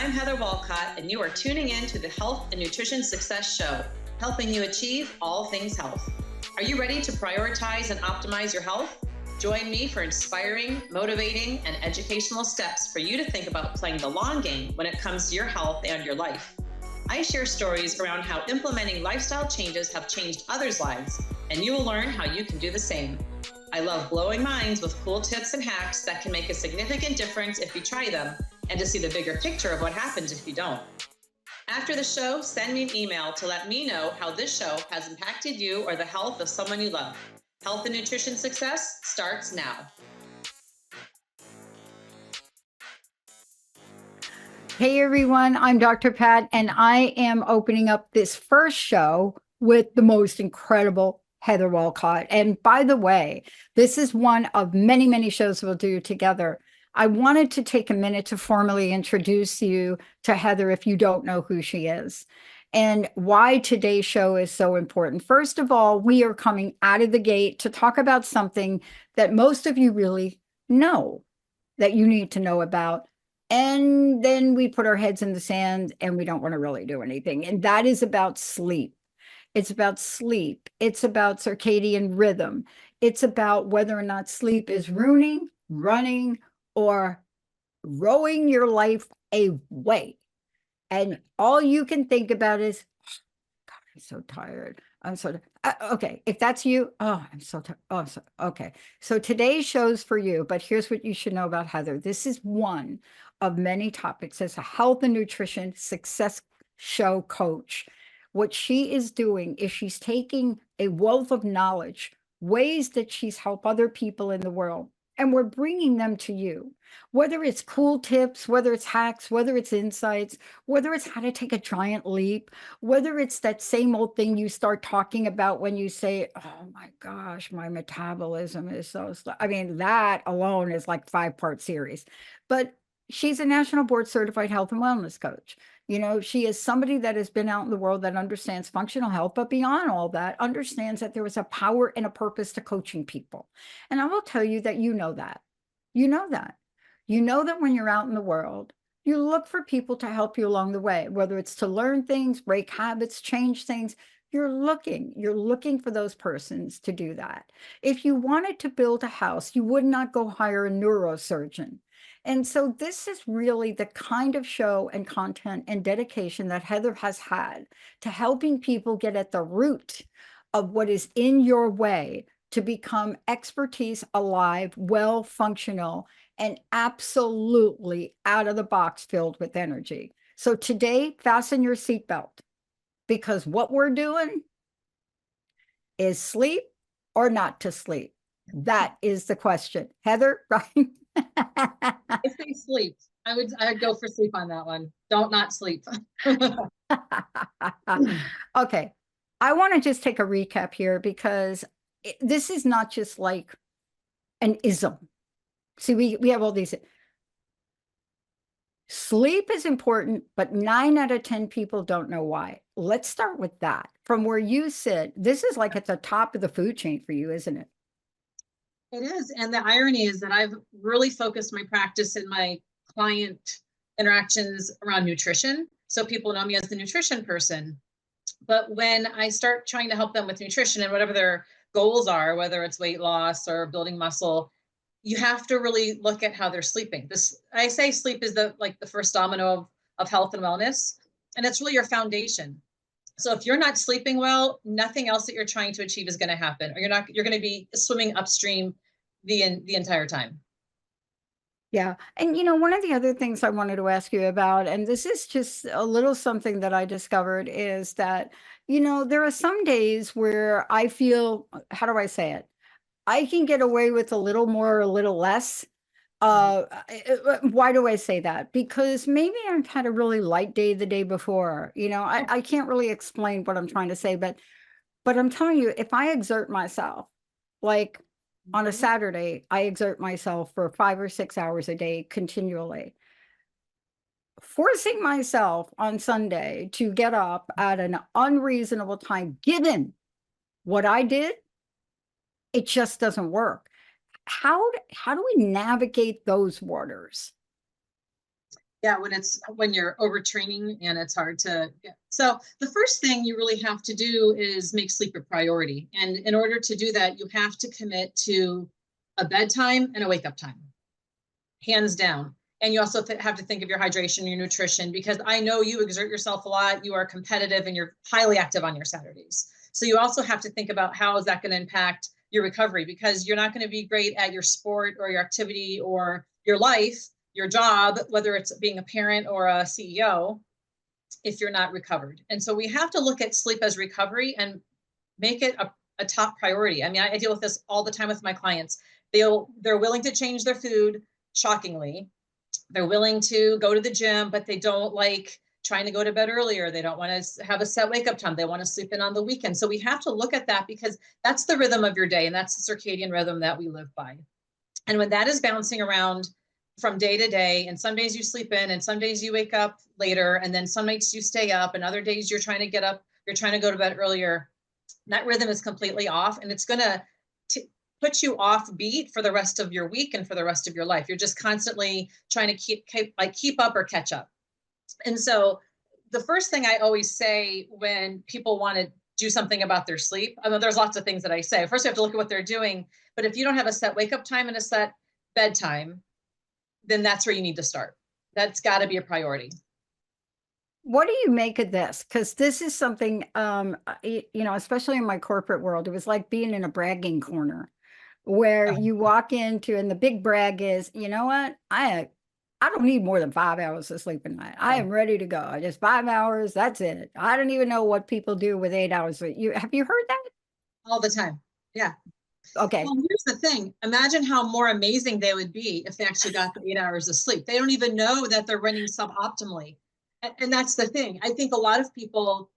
I'm Heather Wolcott, and you are tuning in to the Health and Nutrition Success Show, helping you achieve all things health. Are you ready to prioritize and optimize your health? Join me for inspiring, motivating, and educational steps for you to think about playing the long game when it comes to your health and your life. I share stories around how implementing lifestyle changes have changed others' lives, and you will learn how you can do the same. I love blowing minds with cool tips and hacks that can make a significant difference if you try them, and to see the bigger picture of what happens if you don't. After the show, send me an email to let me know how this show has impacted you or the health of someone you love. Health and Nutrition Success starts now. Hey everyone, I'm Dr. Pat, and I am opening up this first show with the most incredible Heather Wolcott. And by the way, this is one of many, many shows we'll do together. I wanted to take a minute to formally introduce you to Heather if you don't know who she is and why today's show is so important. First of all, we are coming out of the gate to talk about something that most of you really know that you need to know about. And then we put our heads in the sand and we don't want to really do anything. And that is about sleep. It's about sleep. It's about circadian rhythm. It's about whether or not sleep is ruining, running, or rowing your life away. And all you can think about is, oh, God, I'm so tired. I'm so okay. If that's you, oh, I'm so tired. Oh, okay. So today's show's for you, but here's what you should know about Heather. This is one of many topics as a health and nutrition success show coach. What she is doing is she's taking a wealth of knowledge, ways that she's helped other people in the world, and we're bringing them to you. Whether it's cool tips, whether it's hacks, whether it's insights, whether it's how to take a giant leap, whether it's that same old thing you start talking about when you say, oh my gosh, my metabolism is so slow. I mean, that alone is like 5-part series. But she's a national board certified health and wellness coach. You know, she is somebody that has been out in the world that understands functional health, but beyond all that, understands that there is a power and a purpose to coaching people. And I will tell you that you know that. You know that. You know that when you're out in the world, you look for people to help you along the way, whether it's to learn things, break habits, change things. You're looking for those persons to do that. If you wanted to build a house, you would not go hire a neurosurgeon. And so this is really the kind of show and content and dedication that Heather has had to helping people get at the root of what is in your way to become expertise alive, well functional, and absolutely out of the box filled with energy. So today, fasten your seatbelt, because what we're doing is sleep or not to sleep. That is the question. Heather, right? I say sleep. I'd go for sleep on that one. Don't not sleep. Okay. I want to just take a recap here because this is not just like an ism. See, we have all these. Sleep is important, but 9 out of 10 people don't know why. Let's start with that. From where you sit, this is like at the top of the food chain for you, isn't it? It is. And the irony is that I've really focused my practice and my client interactions around nutrition. So people know me as the nutrition person. But when I start trying to help them with nutrition and whatever their goals are, whether it's weight loss or building muscle, you have to really look at how they're sleeping. I say sleep is the first domino of health and wellness, and it's really your foundation. So if you're not sleeping well, nothing else that you're trying to achieve is going to happen, or you're going to be swimming upstream the entire time. Yeah. And, you know, one of the other things I wanted to ask you about, and this is just a little something that I discovered, is that, you know, there are some days where I feel, how do I say it? I can get away with a little more or a little less. Why do I say that? Because maybe I've had a really light day the day before. You know, I can't really explain what I'm trying to say, but I'm telling you, if I exert myself, like on a Saturday, I exert myself for 5 or 6 hours a day continually. Forcing myself on Sunday to get up at an unreasonable time, given what I did, it just doesn't work. How do we navigate those waters? Yeah, when you're overtraining and it's hard to get. So the first thing you really have to do is make sleep a priority. And in order to do that, you have to commit to a bedtime and a wake up time, hands down. And you also have to think of your hydration, your nutrition, because I know you exert yourself a lot, you are competitive, and you're highly active on your Saturdays. So you also have to think about how is that going to impact your recovery, because you're not going to be great at your sport or your activity or your life, your job, whether it's being a parent or a CEO, if you're not recovered. And so we have to look at sleep as recovery and make it a top priority. I mean, I deal with this all the time with my clients. They're willing to change their food, shockingly. They're willing to go to the gym, but they don't like trying to go to bed earlier. They don't want to have a set wake up time. They want to sleep in on the weekend. So we have to look at that, because that's the rhythm of your day, and that's the circadian rhythm that we live by. And when that is bouncing around from day to day, and some days you sleep in and some days you wake up later, and then some nights you stay up, and other days you're trying to get up, you're trying to go to bed earlier, that rhythm is completely off, and it's going to put you off beat for the rest of your week and for the rest of your life. You're just constantly trying to keep up or catch up. And so the first thing I always say when people want to do something about their sleep, I mean, there's lots of things that I say. First, you have to look at what they're doing. But if you don't have a set wake up time and a set bedtime, then that's where you need to start. That's got to be a priority. What do you make of this? Because this is something, especially in my corporate world, it was like being in a bragging corner where you walk into, and the big brag is, you know what? I don't need more than 5 hours of sleep a night. I am ready to go. Just 5 hours. That's it. I don't even know what people do with 8 hours. Have you heard that? All the time. Yeah. Okay. Well, here's the thing. Imagine how more amazing they would be if they actually got the 8 hours of sleep. They don't even know that they're running suboptimally. And that's the thing. I think a lot of people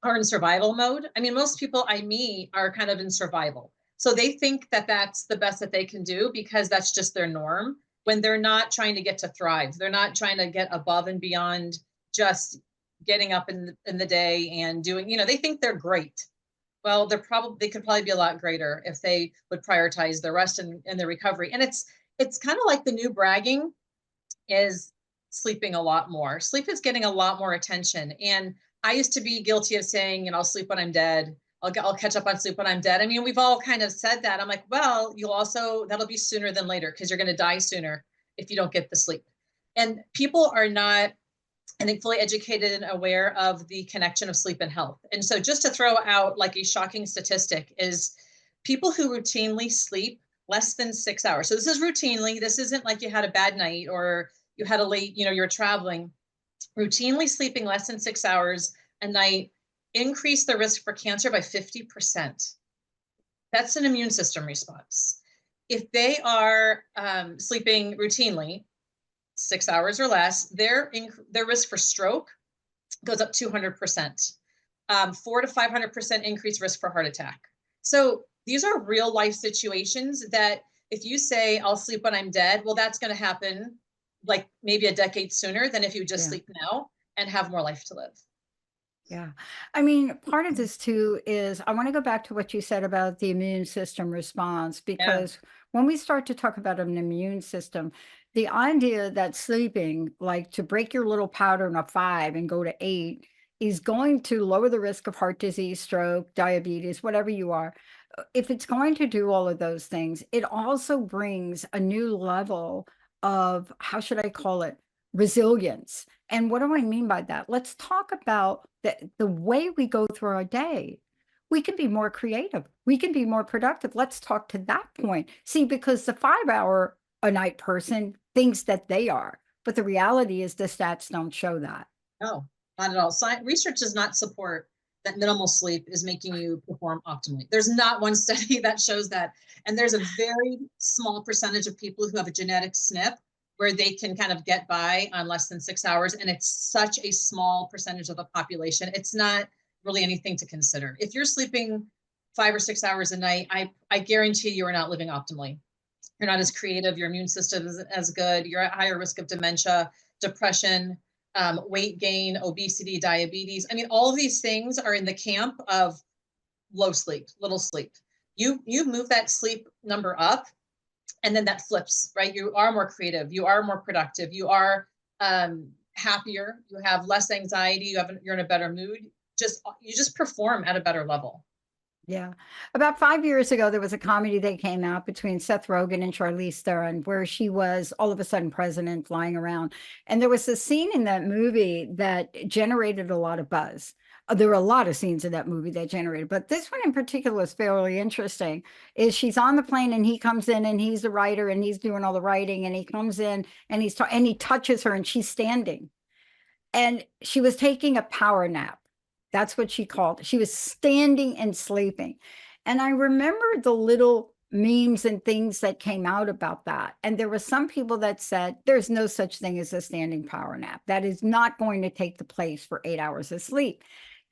are in survival mode. I mean, most people I meet are kind of in survival. So they think that that's the best that they can do because that's just their norm, when they're not trying to get to thrive. They're not trying to get above and beyond just getting up in the day and doing, they think they're great. Well, they could probably be a lot greater if they would prioritize their rest and their recovery. And it's kind of like the new bragging is sleeping a lot more. Sleep is getting a lot more attention. And I used to be guilty of saying, I'll sleep when I'm dead. I'll catch up on sleep when I'm dead. I mean, we've all kind of said that. I'm like, well, that'll be sooner than later, because you're going to die sooner if you don't get the sleep. And people are not, I think, fully educated and aware of the connection of sleep and health. And so just to throw out like a shocking statistic is people who routinely sleep less than 6 hours. So this is routinely, this isn't like you had a bad night or you had a late, you're traveling. Routinely sleeping less than 6 hours a night increase the risk for cancer by 50%. That's an immune system response. If they are sleeping routinely 6 hours or less, their risk for stroke goes up 200%, 400 to 500% increased risk for heart attack. So these are real life situations that if you say, I'll sleep when I'm dead, well, that's going to happen like maybe a decade sooner than if you just sleep now and have more life to live. Yeah. I mean, part of this too is I want to go back to what you said about the immune system response, because when we start to talk about an immune system, the idea that sleeping, like to break your little pattern of 5 and go to 8, is going to lower the risk of heart disease, stroke, diabetes, whatever you are. If it's going to do all of those things, it also brings a new level of, how should I call it, resilience. And what do I mean by that? Let's talk about the way we go through our day. We can be more creative. We can be more productive. Let's talk to that point. See, because the 5 hour a night person thinks that they are, but the reality is the stats don't show that. No, not at all. Research does not support that minimal sleep is making you perform optimally. There's not one study that shows that. And there's a very small percentage of people who have a genetic SNP where they can kind of get by on less than 6 hours. And it's such a small percentage of the population. It's not really anything to consider. If you're sleeping 5 or 6 hours a night, I guarantee you are not living optimally. You're not as creative. Your immune system isn't as good. You're at higher risk of dementia, depression, weight gain, obesity, diabetes. I mean, all of these things are in the camp of low sleep, little sleep. You move that sleep number up, and then that flips, right? You are more creative. You are more productive. You are happier, you have less anxiety, you're in a better mood. You just perform at a better level. Yeah. About 5 years ago, there was a comedy that came out between Seth Rogen and Charlize Theron, where she was all of a sudden president flying around. And there was a scene in that movie that generated a lot of buzz. There were a lot of scenes in that movie that generated, but this one in particular is fairly interesting. Is she's on the plane and he comes in and he's the writer and he's doing all the writing and he comes in and and he touches her and she's standing. And she was taking a power nap. That's what she called it. She was standing and sleeping. And I remember the little memes and things that came out about that. And there were some people that said, there's no such thing as a standing power nap. That is not going to take the place for 8 hours of sleep.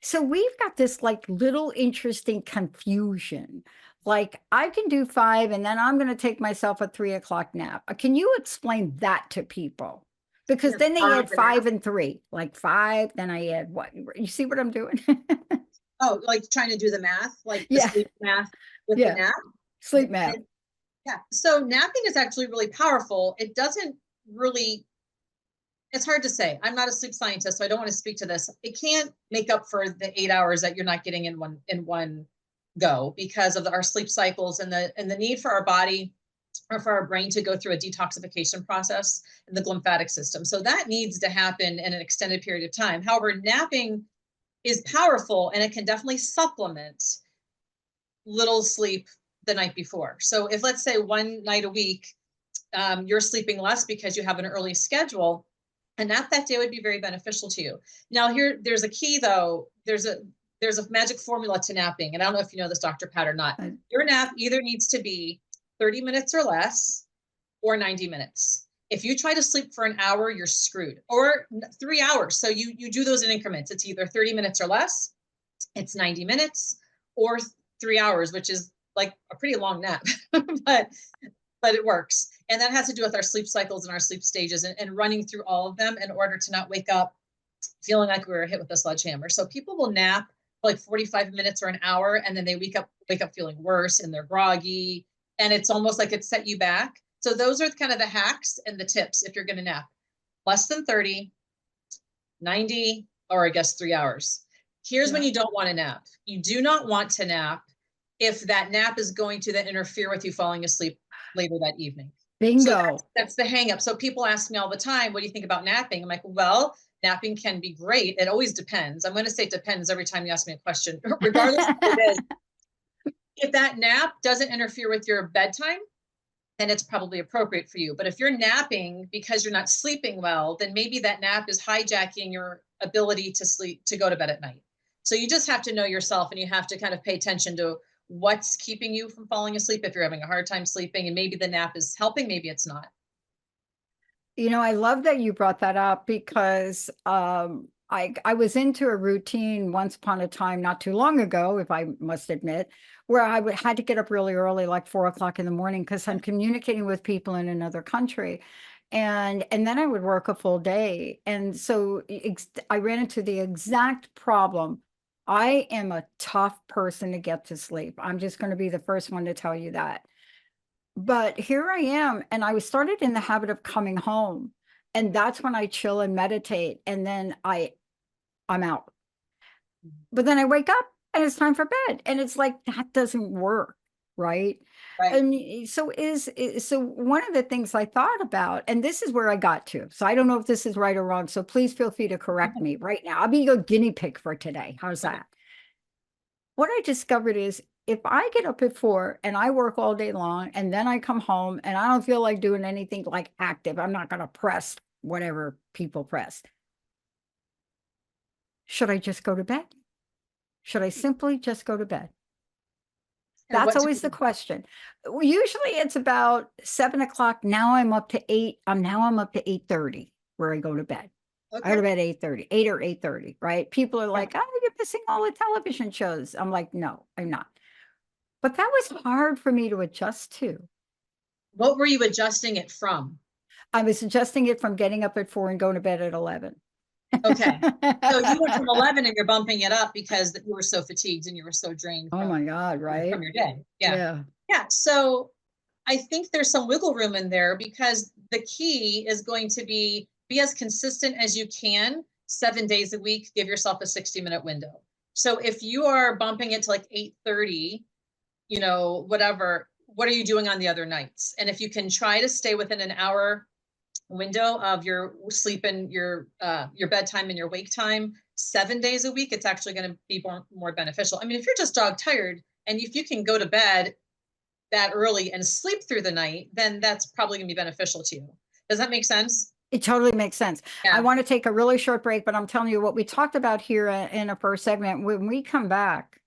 So we've got this like little interesting confusion. Like I can do 5 and then I'm going to take myself a 3 o'clock nap. Can you explain that to people? Because then they add 5 and 3, like 5, then I add what? You see what I'm doing? Oh, like trying to do the math, like the Yeah. sleep math with the nap? Sleep math. Yeah. So napping is actually really powerful. It doesn't really, it's hard to say. I'm not a sleep scientist, so I don't want to speak to this. It can't make up for the 8 hours that you're not getting in one go because of our sleep cycles and the need for our body or for our brain to go through a detoxification process in the lymphatic system. So that needs to happen in an extended period of time. However, napping is powerful and it can definitely supplement little sleep the night before. So if let's say one night a week, you're sleeping less because you have an early schedule, a nap that day would be very beneficial to you. Now there's a key though. There's a magic formula to napping. And I don't know if you know this, Dr. Pat, or not. Your nap either needs to be 30 minutes or less, or 90 minutes. If you try to sleep for an hour, you're screwed, or 3 hours. So you do those in increments. It's either 30 minutes or less, it's 90 minutes, or 3 hours, which is like a pretty long nap, but it works. And that has to do with our sleep cycles and our sleep stages and running through all of them in order to not wake up feeling like we were hit with a sledgehammer. So people will nap for like 45 minutes or an hour, and then they wake up feeling worse and they're groggy. And it's almost like it set you back. So those are kind of the hacks and the tips if you're going to nap. Less than 30, 90, or I guess 3 hours. Here's when you don't want to nap. You do not want to nap if that nap is going to then interfere with you falling asleep later that evening. Bingo. So that's the hang up. So people ask me all the time, what do you think about napping? I'm like, well, napping can be great. It always depends. I'm going to say it depends every time you ask me a question, regardless of what it is. If that nap doesn't interfere with your bedtime, then it's probably appropriate for you. But if you're napping because you're not sleeping well, then maybe that nap is hijacking your ability to go to bed at night. So you just have to know yourself, and you have to kind of pay attention to what's keeping you from falling asleep. If you're having a hard time sleeping, and maybe the nap is helping, maybe it's not. You know, I love that you brought that up because I was into a routine once upon a time, not too long ago, if I must admit, where I had to get up really early, like 4 o'clock in the morning, because I'm communicating with people in another country. And then I would work a full day. And so I ran into the exact problem. I am a tough person to get to sleep. I'm just going to be the first one to tell you that. But here I am, and I was started in the habit of coming home, and that's when I chill and meditate, and then I'm out. But then I wake up and it's time for bed, and it's like that doesn't work, right? Right. And so one of the things I thought about, and this is where I got to. So I don't know if this is right or wrong. So please feel free to correct me right now. I'll be your guinea pig for today. How's that? What I discovered is if I get up at 4 and I work all day long and then I come home and I don't feel like doing anything like active, I'm not going to press whatever people press. Should I just go to bed? Should I simply just go to bed? That's always the question. Usually it's about 7 o'clock. Now I'm up to 8. Now I'm up to 8:30 where I go to bed. I go to bed 8:30, 8 or 8:30, right? People are like, oh, you're missing all the television shows. I'm like, no, I'm not. But that was hard for me to adjust to. What were you adjusting it from? I was adjusting it from getting up at 4 and going to bed at 11. Okay. So you went from 11 and you're bumping it up because you were so fatigued and you were so drained. Oh my God, right? From your day. Yeah. So I think there's some wiggle room in there because the key is going to be be as consistent as you can, 7 days a week, give yourself a 60-minute window. So if you are bumping it to like 8:30, whatever, what are you doing on the other nights? And if you can try to stay within an hour window of your sleep and your bedtime and your wake time, 7 days a week, it's actually going to be more beneficial. I mean, if you're just dog tired and if you can go to bed that early and sleep through the night, then that's probably going to be beneficial to you. Does that make sense? It totally makes sense. Yeah. I want to take a really short break, but I'm telling you what we talked about here in a first segment. When we come back,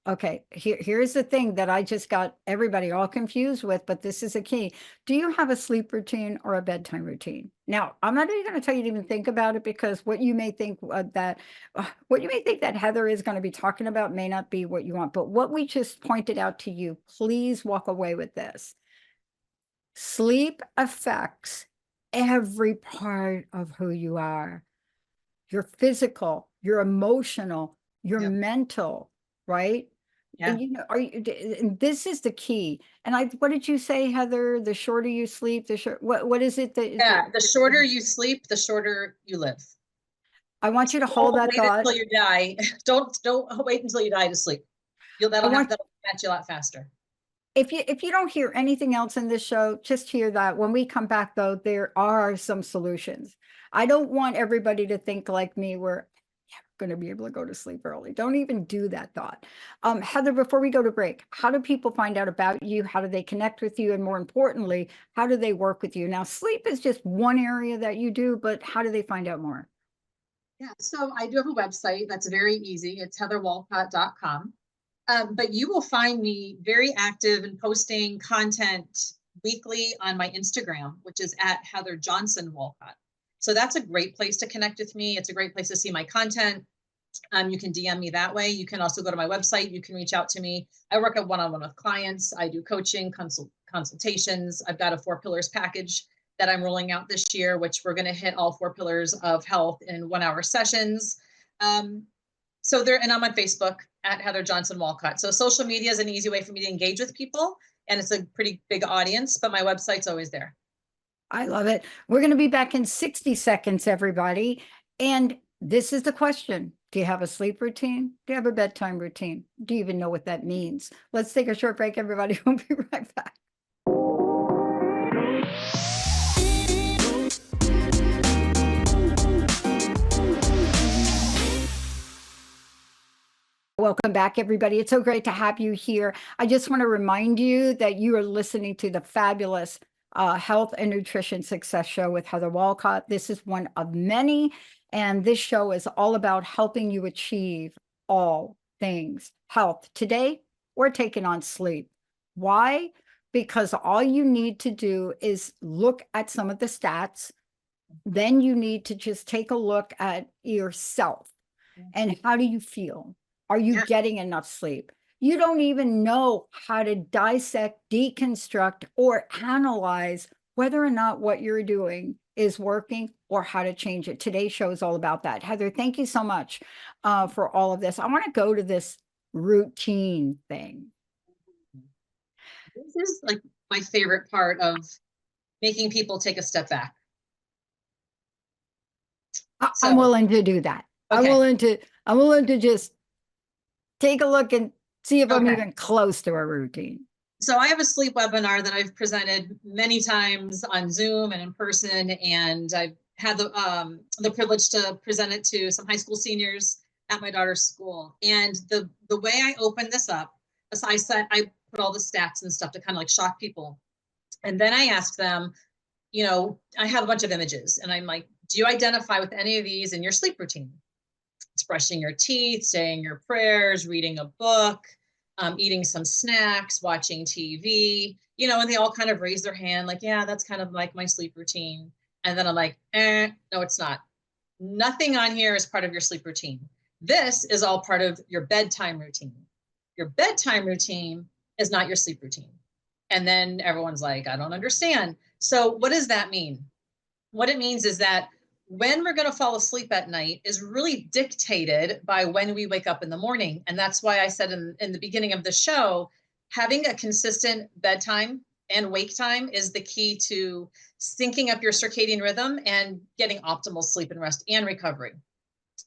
okay, here's the thing that I just got everybody all confused with, but this is a key. Do you have a sleep routine or a bedtime routine? Now, I'm not even going to tell you to even think about it, because what you may think that Heather is going to be talking about may not be what you want. But what we just pointed out to you, please walk away with this. Sleep affects every part of who you are. Your physical, your emotional, your mental, right? Yeah. And and this is the key. And what did you say, Heather? The shorter you sleep, what is it that the shorter you sleep, the shorter you live. I want you to hold that thought until you die. Don't wait until you die to sleep. That'll catch you a lot faster. If you don't hear anything else in this show, just hear that. When we come back, though, there are some solutions. I don't want everybody to think like me, we're going to be able to go to sleep early. Don't even do that thought. Heather, before we go to break, how do people find out about you? How do they connect with you? And more importantly, how do they work with you? Now, sleep is just one area that you do, but how do they find out more? Yeah, so I do have a website that's very easy. It's heatherwolcott.com. But you will find me very active and posting content weekly on my Instagram, which is at Heather Johnson Wolcott. So that's a great place to connect with me. It's a great place to see my content. You can DM me that way. You can also go to my website. You can reach out to me. I work at one-on-one with clients. I do coaching, consultations. I've got a 4 pillars package that I'm rolling out this year, which we're going to hit all 4 pillars of health in 1-hour sessions. And I'm on Facebook at Heather Johnson Wolcott. So social media is an easy way for me to engage with people, and it's a pretty big audience, but my website's always there. I love it. We're going to be back in 60 seconds, everybody. And this is the question. Do you have a sleep routine? Do you have a bedtime routine? Do you even know what that means? Let's take a short break, everybody. We'll be right back. Welcome back, everybody. It's so great to have you here. I just want to remind you that you are listening to the fabulous Health and Nutrition Success Show with Heather Wolcott. This is one of many, and this show is all about helping you achieve all things health. Today, we're taking on sleep. Why? Because all you need to do is look at some of the stats. Then you need to just take a look at yourself. And how do you feel? Are you getting enough sleep? You don't even know how to dissect, deconstruct, or analyze whether or not what you're doing is working or how to change it. Today's show is all about that. Heather, thank you so much for all of this. I want to go to this routine thing. This is like my favorite part of making people take a step back. I'm willing to do that. Okay. I'm willing to just take a look and see if I'm even close to a routine. So I have a sleep webinar that I've presented many times on Zoom and in person, and I've had the privilege to present it to some high school seniors at my daughter's school. And the way I opened this up, I put all the stats and stuff to kind of like shock people. And then I asked them, I have a bunch of images, and I'm like, do you identify with any of these in your sleep routine? It's brushing your teeth, saying your prayers, reading a book, eating some snacks, watching TV, and they all kind of raise their hand like, yeah, that's kind of like my sleep routine. And then I'm like, no, it's not. Nothing on here is part of your sleep routine. This is all part of your bedtime routine. Your bedtime routine is not your sleep routine. And then everyone's like, I don't understand. So what does that mean? What it means is that when we're going to fall asleep at night is really dictated by when we wake up in the morning. And that's why I said in the beginning of the show, having a consistent bedtime and wake time is the key to syncing up your circadian rhythm and getting optimal sleep and rest and recovery.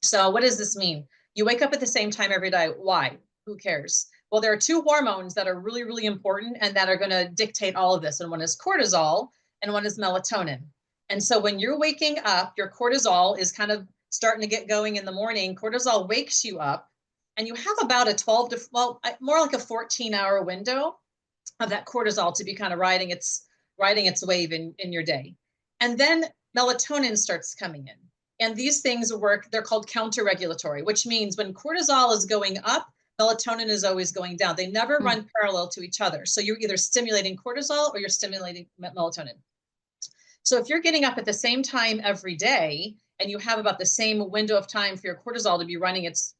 So what does this mean? You wake up at the same time every day. Why? Who cares? Well, there are two hormones that are really, really important and that are going to dictate all of this. And one is cortisol and one is melatonin. And so when you're waking up, your cortisol is kind of starting to get going in the morning. Cortisol wakes you up and you have about a 12 to, well, more like a 14-hour window of that cortisol to be kind of riding its wave in your day. And then melatonin starts coming in. And these things work, they're called counter-regulatory, which means when cortisol is going up, melatonin is always going down. They never run parallel to each other. So you're either stimulating cortisol or you're stimulating melatonin. So if you're getting up at the same time every day and you have about the same window of time for your cortisol to be running its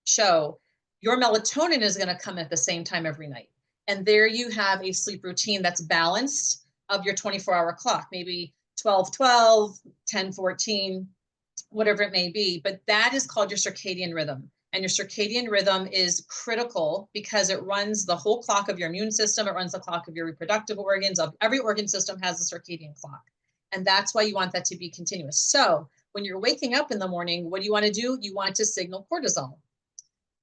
show, your melatonin is going to come at the same time every night. And there you have a sleep routine that's balanced of your 24-hour clock, maybe 12-12, 10-14, whatever it may be. But that is called your circadian rhythm. And your circadian rhythm is critical because it runs the whole clock of your immune system. It runs the clock of your reproductive organs. Of every organ system has a circadian clock. And that's why you want that to be continuous. So when you're waking up in the morning, what do you want to do? You want to signal cortisol.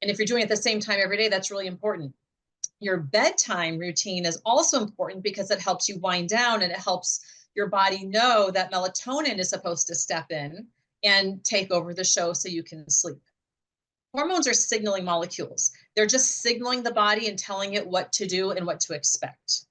And if you're doing it at the same time every day, that's really important. Your bedtime routine is also important because it helps you wind down and it helps your body know that melatonin is supposed to step in and take over the show so you can sleep. Hormones are signaling molecules. They're just signaling the body and telling it what to do and what to expect. Is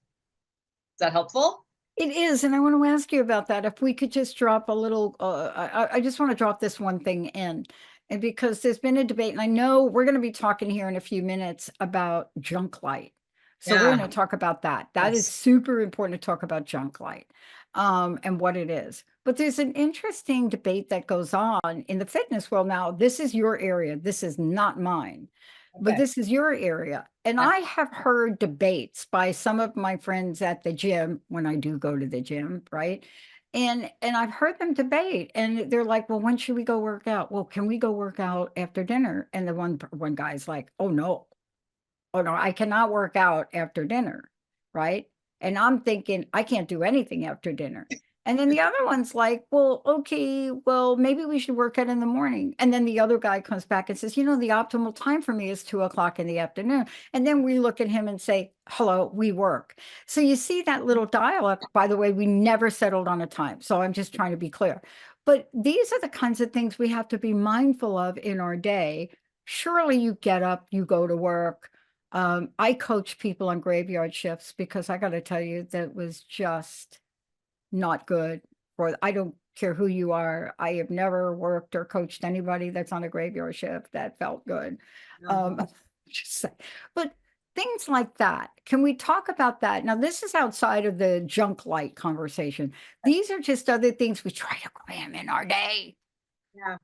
that helpful? It is. And I want to ask you about that. If we could just drop a little, I just want to drop this one thing in. And because there's been a debate, and I know we're going to be talking here in a few minutes about junk light. So we're going to talk about that. That is super important to talk about junk light and what it is. But there's an interesting debate that goes on in the fitness world now. This is your area. This is not mine. But this is your area. And I have heard debates by some of my friends at the gym when I do go to the gym, right? And I've heard them debate and they're like, well, when should we go work out? Well, can we go work out after dinner? And the one guy's like, oh no, I cannot work out after dinner, right? And I'm thinking, I can't do anything after dinner. And then the other one's like, well, okay, well, maybe we should work out in the morning. And then the other guy comes back and says, the optimal time for me is 2:00 in the afternoon. And then we look at him and say, hello, we work. So you see that little dialogue. By the way, we never settled on a time. So I'm just trying to be clear. But these are the kinds of things we have to be mindful of in our day. Surely you get up, you go to work. I coach people on graveyard shifts because I got to tell you, that was just not good. I don't care who you are. I have never worked or coached anybody that's on a graveyard shift that felt good. Just say, but things like that. Can we talk about that? Now, this is outside of the junk light conversation. These are just other things we try to cram in our day. Yeah.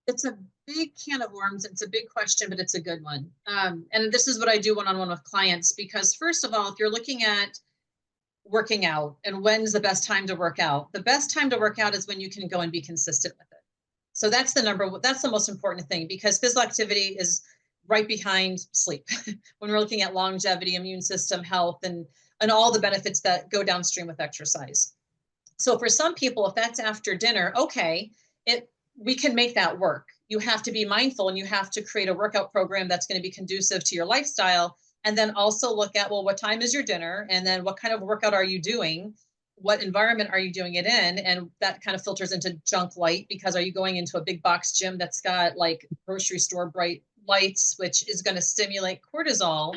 It's a big can of worms. It's a big question, but it's a good one. And this is what I do one-on-one with clients, because first of all, if you're looking at working out and when's the best time to work out, the best time to work out is when you can go and be consistent with it. So that's the most important thing, because physical activity is right behind sleep when we're looking at longevity, immune system health, and all the benefits that go downstream with exercise. So for some people, if that's after dinner, okay, we can make that work. You have to be mindful and you have to create a workout program that's going to be conducive to your lifestyle. And then also look at, well, what time is your dinner? And then what kind of workout are you doing? What environment are you doing it in? And that kind of filters into junk light, because are you going into a big box gym that's got like grocery store bright lights, which is going to stimulate cortisol?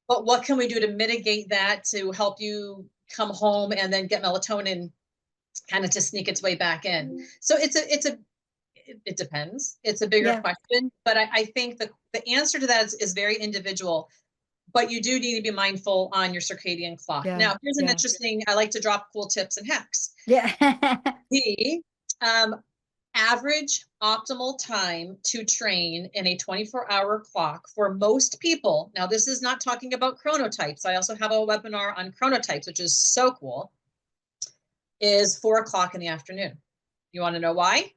But what can we do to mitigate that to help you come home and then get melatonin kind of to sneak its way back in? So it depends. It's a bigger question, but I think the answer to that is very individual. But you do need to be mindful on your circadian clock. Now, here's an interesting, I like to drop cool tips and hacks. The average optimal time to train in a 24-hour clock for most people, now this is not talking about chronotypes. I also have a webinar on chronotypes, which is so cool, is 4:00 in the afternoon. You want to know why?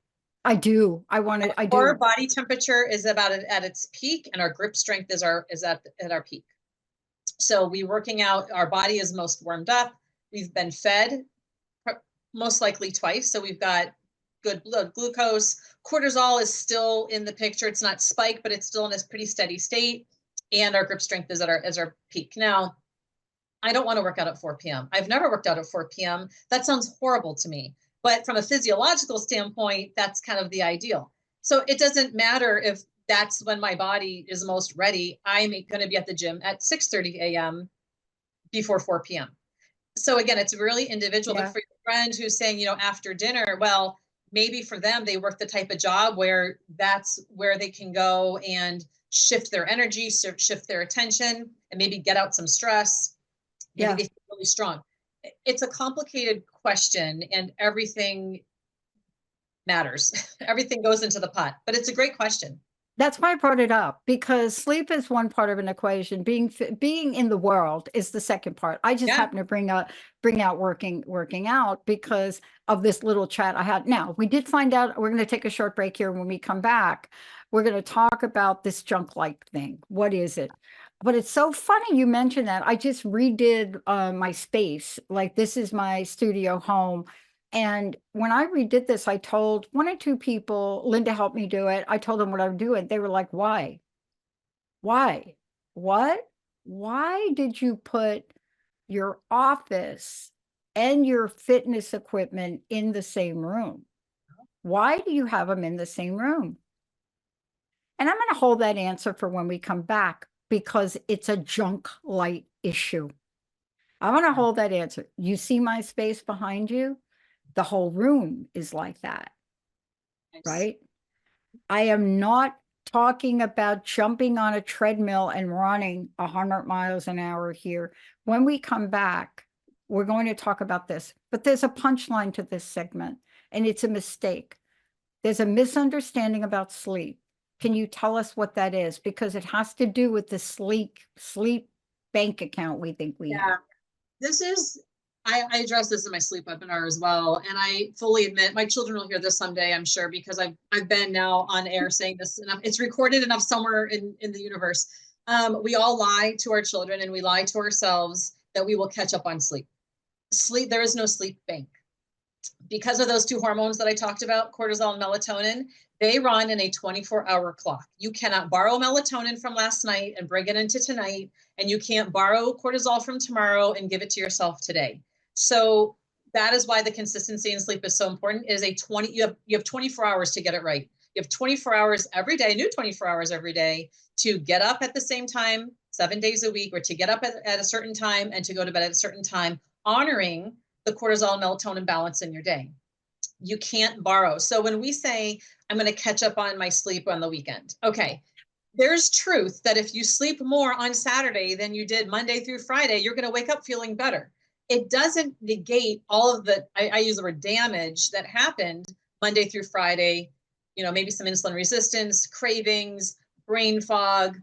I do. Our body temperature is about at its peak, and our grip strength is at our peak. So we're working out, our body is most warmed up. We've been fed most likely twice. So we've got good blood glucose. Cortisol is still in the picture. It's not spiked, but it's still in a pretty steady state. And our grip strength is at our peak. Now, I don't want to work out at 4 p.m. I've never worked out at 4 p.m. That sounds horrible to me. But from a physiological standpoint, that's kind of the ideal. So it doesn't matter if that's when my body is most ready. I'm going to be at the gym at 6:30 a.m. before 4 p.m. So again, it's really individual. Yeah. But for your friend who's saying, after dinner, well, maybe for them, they work the type of job where that's where they can go and shift their energy, shift their attention, and maybe get out some stress. Maybe they feel really strong. It's a complicated question, and everything matters. Everything goes into the pot, but it's a great question. That's why I brought it up, because sleep is one part of an equation. Being in the world is the second part. I just happen to bring out working out because of this little chat I had. Now, we did find out, we're going to take a short break here. When we come back, we're going to talk about this junk light thing. What is it? But it's so funny you mentioned that. I just redid my space. Like, this is my studio home. And when I redid this, I told 1 or 2 people, Linda helped me do it. I told them what I would do it. They were like, why? Why? What? Why did you put your office and your fitness equipment in the same room? Why do you have them in the same room? And I'm going to hold that answer for when we come back, because it's a junk light issue. I'm going to hold that answer. You see my space behind you? The whole room is like that, right? I am not talking about jumping on a treadmill and running 100 miles an hour here. When we come back, we're going to talk about this, but there's a punchline to this segment, and it's a mistake. There's a misunderstanding about sleep. Can you tell us what that is? Because it has to do with the sleep bank account we think we have. This is, I address this in my sleep webinar as well. And I fully admit, my children will hear this someday, I'm sure, because I've been now on air saying this enough. It's recorded enough somewhere in the universe. We all lie to our children, and we lie to ourselves that we will catch up on sleep. There is no sleep bank. Because of those 2 hormones that I talked about, cortisol and melatonin, they run in a 24-hour clock. You cannot borrow melatonin from last night and bring it into tonight, and you can't borrow cortisol from tomorrow and give it to yourself today. So that is why the consistency in sleep is so important. You have 24 hours to get it right. You have 24 hours every day, new 24 hours every day, to get up at the same time 7 days a week, or to get up at a certain time and to go to bed at a certain time, honoring the cortisol and melatonin balance in your day. You can't borrow. So when we say, I'm going to catch up on my sleep on the weekend, okay, there's truth that if you sleep more on Saturday than you did Monday through Friday, you're going to wake up feeling better. It doesn't negate all of the, I use the word damage, that happened Monday through Friday, maybe some insulin resistance, cravings, brain fog,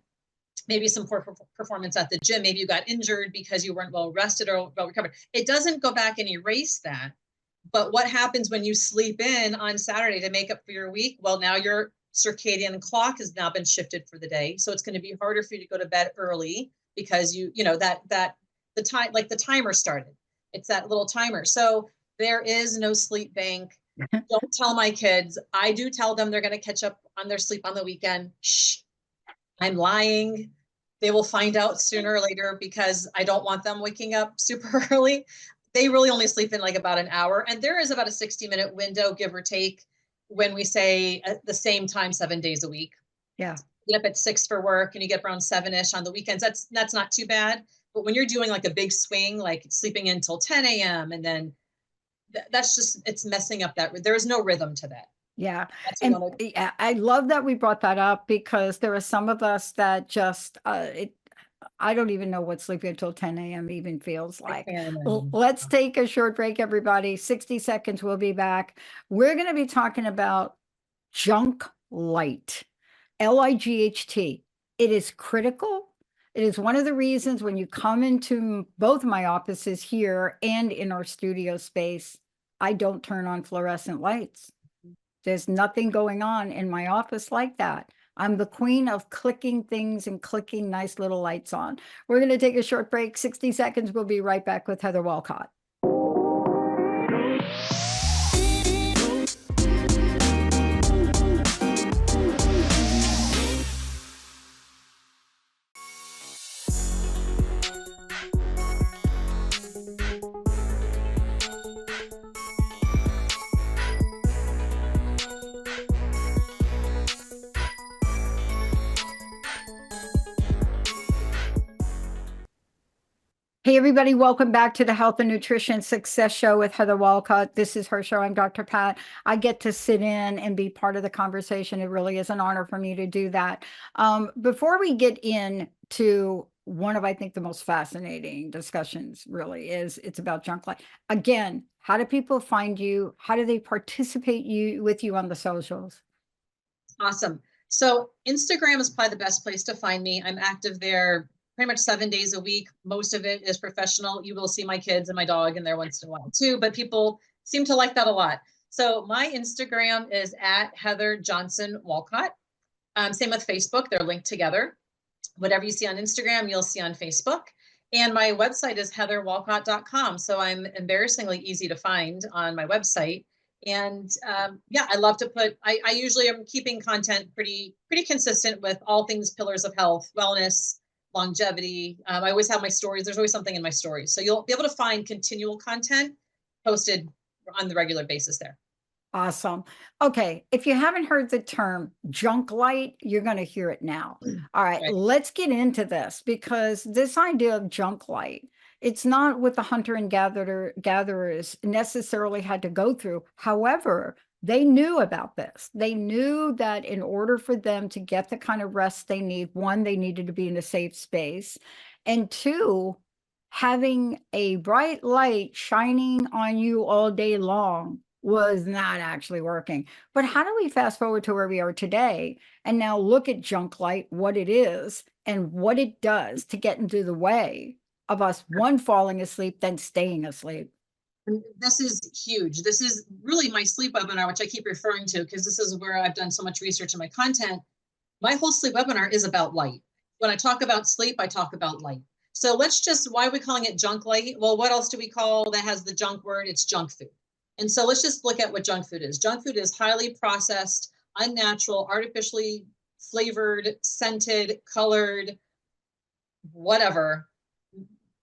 maybe some poor performance at the gym. Maybe you got injured because you weren't well rested or well recovered. It doesn't go back and erase that. But what happens when you sleep in on Saturday to make up for your week? Well, now your circadian clock has now been shifted for the day. So it's going to be harder for you to go to bed early, because the time, like the timer started. It's that little timer. So there is no sleep bank. Don't tell my kids. I do tell them they're going to catch up on their sleep on the weekend. Shh. I'm lying. They will find out sooner or later, because I don't want them waking up super early. They really only sleep in like about an hour. And there is about a 60-minute window, give or take, when we say at the same time 7 days a week. Yeah. You get up at 6 for work and you get around 7-ish on the weekends. That's not too bad. But when you're doing like a big swing, like sleeping in till 10 a.m. and then that's just, it's messing up that. There is no rhythm to that. Yeah. And I love that we brought that up, because there are some of us that just, I don't even know what sleeping until 10 a.m. even feels like. Let's take a short break, everybody. 60 seconds, we'll be back. We're going to be talking about junk light, Light. It is critical. It is one of the reasons when you come into both my offices here and in our studio space, I don't turn on fluorescent lights. There's nothing going on in my office like that. I'm the queen of clicking things and clicking nice little lights on. We're going to take a short break, 60 seconds. We'll be right back with Heather Wolcott. Hey, everybody, welcome back to the Health and Nutrition Success Show with Heather Wolcott. This is her show. I'm Dr. Pat. I get to sit in and be part of the conversation. It really is an honor for me to do that. Before we get into one of, I think, the most fascinating discussions really it's about junk light. Again, how do people find you? How do they participate with you on the socials? Awesome. So Instagram is probably the best place to find me. I'm active there pretty much 7 days a week. Most of it is professional. You will see my kids and my dog in there once in a while too, but people seem to like that a lot. So my Instagram is at Heather Johnson Wolcott. Same with Facebook. They're linked together. Whatever you see on Instagram, you'll see on Facebook. And my website is heatherwolcott.com. So I'm embarrassingly easy to find on my website. And yeah, I love to I usually am keeping content pretty consistent with all things pillars of health, wellness, longevity. I always have my stories. There's always something in my stories. So you'll be able to find continual content posted on the regular basis there. Awesome. Okay. If you haven't heard the term junk light, you're going to hear it now. All right. Let's get into this, because this idea of junk light, it's not what the hunter and gatherers necessarily had to go through. However, they knew about this. They knew that in order for them to get the kind of rest they need, one, they needed to be in a safe space, and two, having a bright light shining on you all day long was not actually working. But how do we fast forward to where we are today and now look at junk light, what it is and what it does to get into the way of us, one, falling asleep, then staying asleep? And this is huge. This is really my sleep webinar, which I keep referring to because this is where I've done so much research in my content. My whole sleep webinar is about light. When I talk about sleep, I talk about light. So why are we calling it junk light? Well, what else do we call that has the junk word? It's junk food. And so let's just look at what junk food is. Junk food is highly processed, unnatural, artificially flavored, scented, colored, whatever,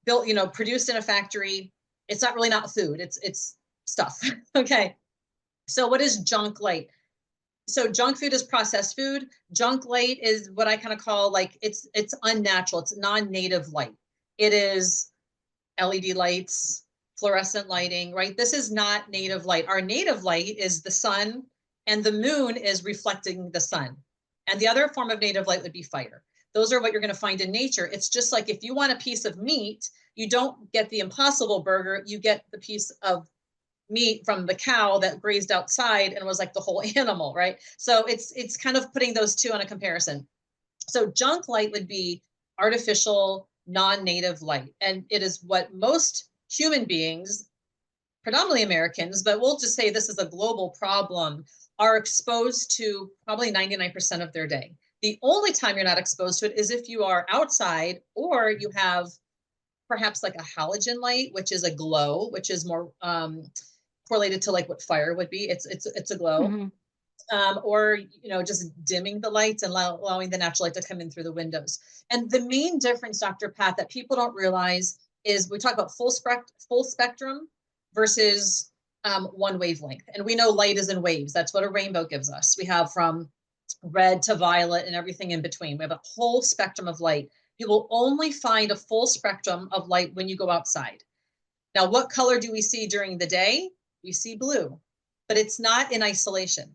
built, produced in a factory. It's not really not food. It's stuff. Okay. So what is junk light? So junk food is processed food. Junk light is what I kind of call it's unnatural. It's non-native light. It is LED lights, fluorescent lighting, right? This is not native light. Our native light is the sun, and the moon is reflecting the sun. And the other form of native light would be fire. Those are what you're going to find in nature. It's just like if you want a piece of meat, you don't get the Impossible Burger, you get the piece of meat from the cow that grazed outside and was like the whole animal, right? So it's kind of putting those two on a comparison. So junk light would be artificial, non-native light. And it is what most human beings, predominantly Americans, but we'll just say this is a global problem, are exposed to probably 99% of their day. The only time you're not exposed to it is if you are outside or you have perhaps like a halogen light, which is a glow, which is more correlated to like what fire would be. It's a glow. Mm-hmm. Or, just dimming the lights and allowing the natural light to come in through the windows. And the main difference, Dr. Pat, that people don't realize is we talk about full spectrum versus one wavelength. And we know light is in waves. That's what a rainbow gives us. We have from red to violet and everything in between. We have a whole spectrum of light. You will only find a full spectrum of light when you go outside. Now, what color do we see during the day? We see blue, but it's not in isolation.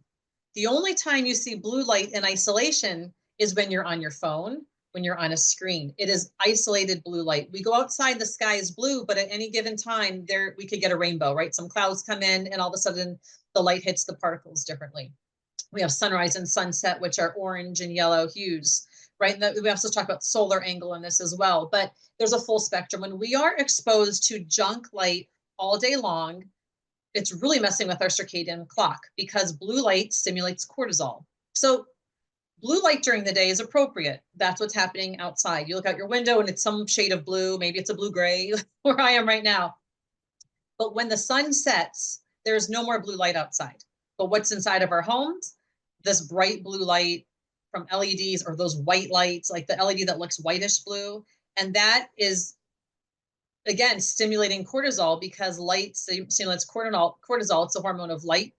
The only time you see blue light in isolation is when you're on your phone, when you're on a screen. It is isolated blue light. We go outside, the sky is blue, but at any given time we could get a rainbow, right? Some clouds come in and all of a sudden the light hits the particles differently. We have sunrise and sunset, which are orange and yellow hues, right? And we also talk about solar angle in this as well, but there's a full spectrum. When we are exposed to junk light all day long, it's really messing with our circadian clock because blue light stimulates cortisol. So Blue light during the day is appropriate. That's what's happening outside. You look out your window and it's some shade of blue. Maybe it's a blue gray where I am right now. But when the sun sets, there's no more blue light outside. But what's inside of our homes? This bright blue light from LEDs or those white lights, like the LED that looks whitish blue. And that is, again, stimulating cortisol because light stimulates cortisol. It's the hormone of light.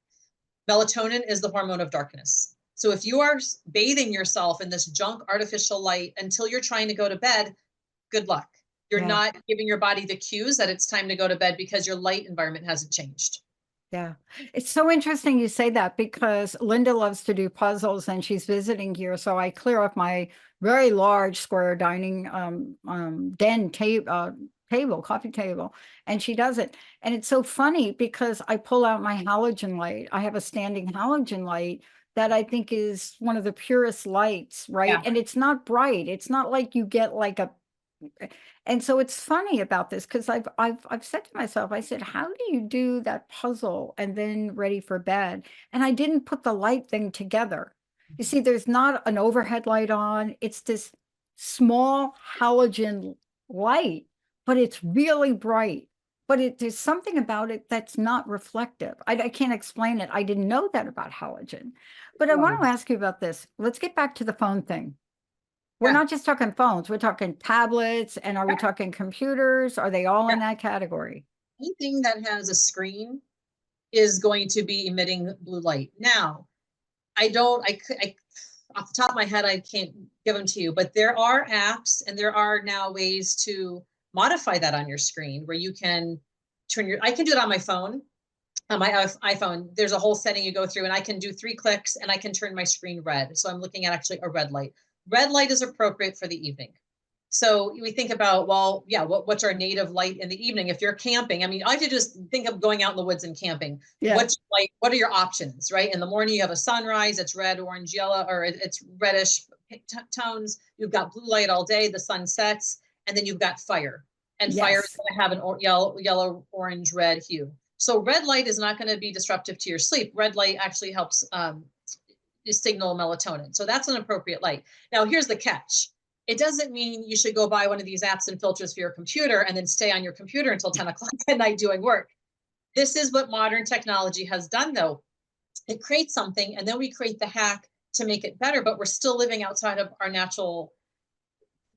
Melatonin is the hormone of darkness. So if you are bathing yourself in this junk artificial light until you're trying to go to bed, good luck. You're not giving your body the cues that it's time to go to bed because your light environment hasn't changed. Yeah. It's so interesting you say that because Linda loves to do puzzles and she's visiting here. So I clear up my very large square dining table, coffee table, and she does it. And it's so funny because I pull out my halogen light. I have a standing halogen light that I think is one of the purest lights, right? Yeah. And it's not bright. It's not like you get like a, and so it's funny about this because I've said to myself, I said, how do you do that puzzle and then ready for bed? And I didn't put the light thing together. You see, there's not an overhead light on. It's this small halogen light, but it's really bright. But there's something about it that's not reflective. I can't explain it. I didn't know that about halogen. But I want to ask you about this. Let's get back to the phone thing. We're not just talking phones, we're talking tablets, and are we talking computers? Are they all in that category? Anything that has a screen is going to be emitting blue light. Now, I off the top of my head, I can't give them to you, but there are apps and there are now ways to modify that on your screen where you can I can do it on my phone, on my iPhone. There's a whole setting you go through and I can do 3 clicks and I can turn my screen red. So I'm looking at actually a red light. Red light is appropriate for the evening. So we think about, well, yeah, what's our native light in the evening? If you're camping, I mean, I could just think of going out in the woods and camping. Yeah. What are your options, right? In the morning, you have a sunrise, it's red, orange, yellow, or it's reddish tones. You've got blue light all day, the sun sets, and then you've got fire. And fire is going to have an yellow, orange, red hue. So red light is not going to be disruptive to your sleep. Red light actually helps signal melatonin. So that's an appropriate light. Now, here's the catch. It doesn't mean you should go buy one of these apps and filters for your computer and then stay on your computer until 10 o'clock at night doing work. This is what modern technology has done, though. It creates something, and then we create the hack to make it better, but we're still living outside of our natural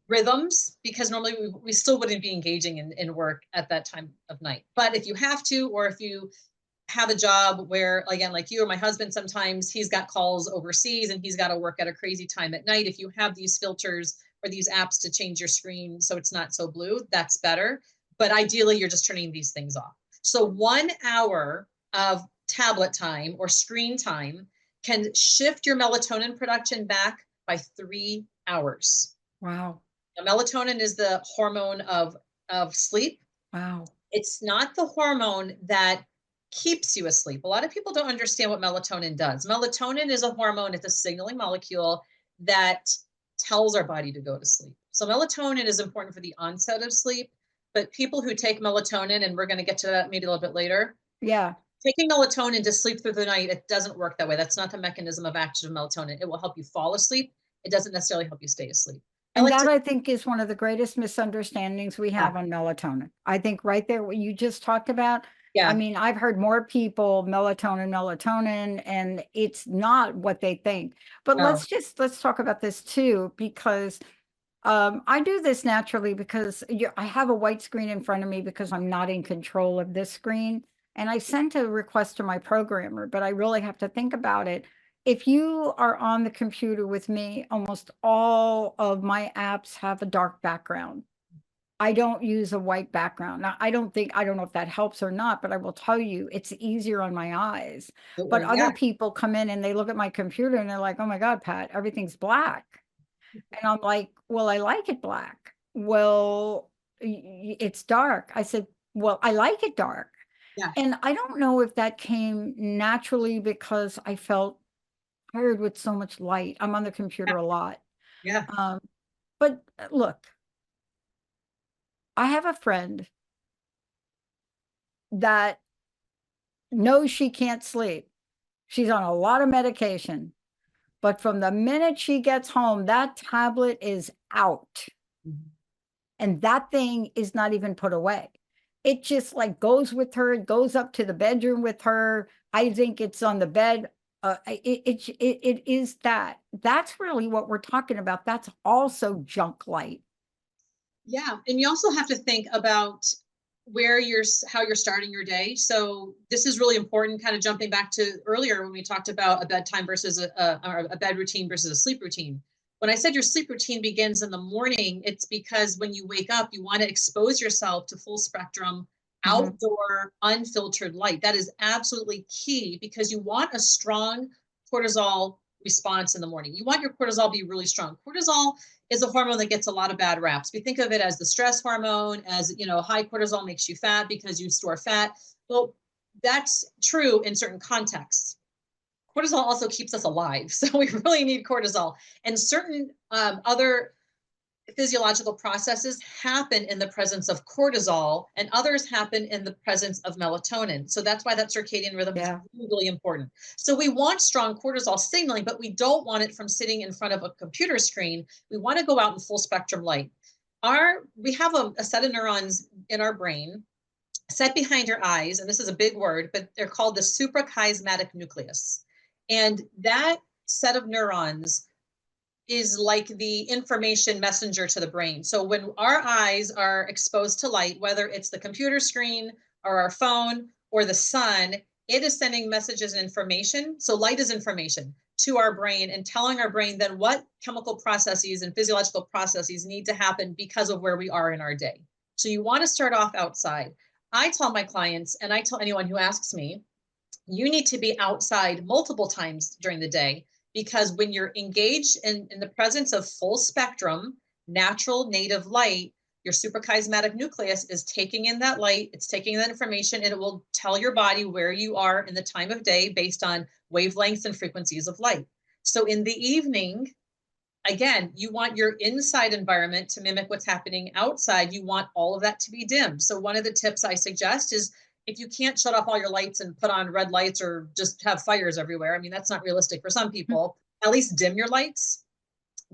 rhythms because normally we still wouldn't be engaging in work at that time of night. But if you have to, or if you have a job where, again, like you or my husband, sometimes he's got calls overseas and he's got to work at a crazy time at night. If you have these filters or these apps to change your screen so it's not so blue, that's better. But ideally, you're just turning these things off. So 1 hour of tablet time or screen time can shift your melatonin production back by 3 hours. Wow. Now, melatonin is the hormone of sleep. Wow. It's not the hormone that keeps you asleep. A lot of people don't understand what melatonin does. Melatonin is a hormone, it's a signaling molecule that tells our body to go to sleep. So melatonin is important for the onset of sleep, but people who take melatonin, and we're going to get to that maybe a little bit later. Yeah. Taking melatonin to sleep through the night, it doesn't work that way. That's not the mechanism of action of melatonin. It will help you fall asleep. It doesn't necessarily help you stay asleep. And that I think is one of the greatest misunderstandings we have on melatonin. I think right there, what you just talked about. Yeah. I mean, I've heard more people melatonin, and it's not what they think. But let's talk about this too, because I do this naturally because I have a white screen in front of me because I'm not in control of this screen. And I sent a request to my programmer, but I really have to think about it. If you are on the computer with me, almost all of my apps have a dark background. I don't use a white background. Now, I don't know if that helps or not, but I will tell you it's easier on my eyes. But other people come in and they look at my computer and they're like, oh my God, Pat, everything's black. And I'm like, well, I like it black. Well, it's dark. I said, well, I like it dark. Yeah. And I don't know if that came naturally because I felt tired with so much light. I'm on the computer a lot. Yeah. But look, I have a friend that knows she can't sleep. She's on a lot of medication, But from the minute she gets home, that tablet is out. And that thing is not even put away. It just like goes with her, it goes up to the bedroom with her. I think it's on the bed. It is that. That's really what we're talking about. That's also junk light. Yeah, and you also have to think about how you're starting your day. So this is really important, kind of jumping back to earlier when we talked about a bedtime versus a bed routine versus a sleep routine. When I said your sleep routine begins in the morning, it's because when you wake up, you want to expose yourself to full spectrum outdoor unfiltered light. That is absolutely key because you want a strong cortisol response in the morning. You want your cortisol to be really strong. Cortisol is a hormone that gets a lot of bad raps. We think of it as the stress hormone, as, high cortisol makes you fat because you store fat. Well, that's true in certain contexts. Cortisol also keeps us alive. So we really need cortisol. And certain other physiological processes happen in the presence of cortisol and others happen in the presence of melatonin. So that's why that circadian rhythm is really important. So we want strong cortisol signaling, but we don't want it from sitting in front of a computer screen. We want to go out in full spectrum light. We have a set of neurons in our brain set behind your eyes, and this is a big word, but they're called the suprachiasmatic nucleus. And that set of neurons is like the information messenger to the brain. So when our eyes are exposed to light, whether it's the computer screen or our phone or the sun, it is sending messages and information. So light is information to our brain and telling our brain then what chemical processes and physiological processes need to happen because of where we are in our day. So you want to start off outside. I tell my clients, and I tell anyone who asks me, you need to be outside multiple times during the day, because when you're engaged in the presence of full spectrum, natural native light, your suprachiasmatic nucleus is taking in that light, it's taking that information, and it will tell your body where you are in the time of day based on wavelengths and frequencies of light. So in the evening, again, you want your inside environment to mimic what's happening outside. You want all of that to be dim. So one of the tips I suggest is if you can't shut off all your lights and put on red lights or just have fires everywhere, I mean, that's not realistic for some people, at least dim your lights,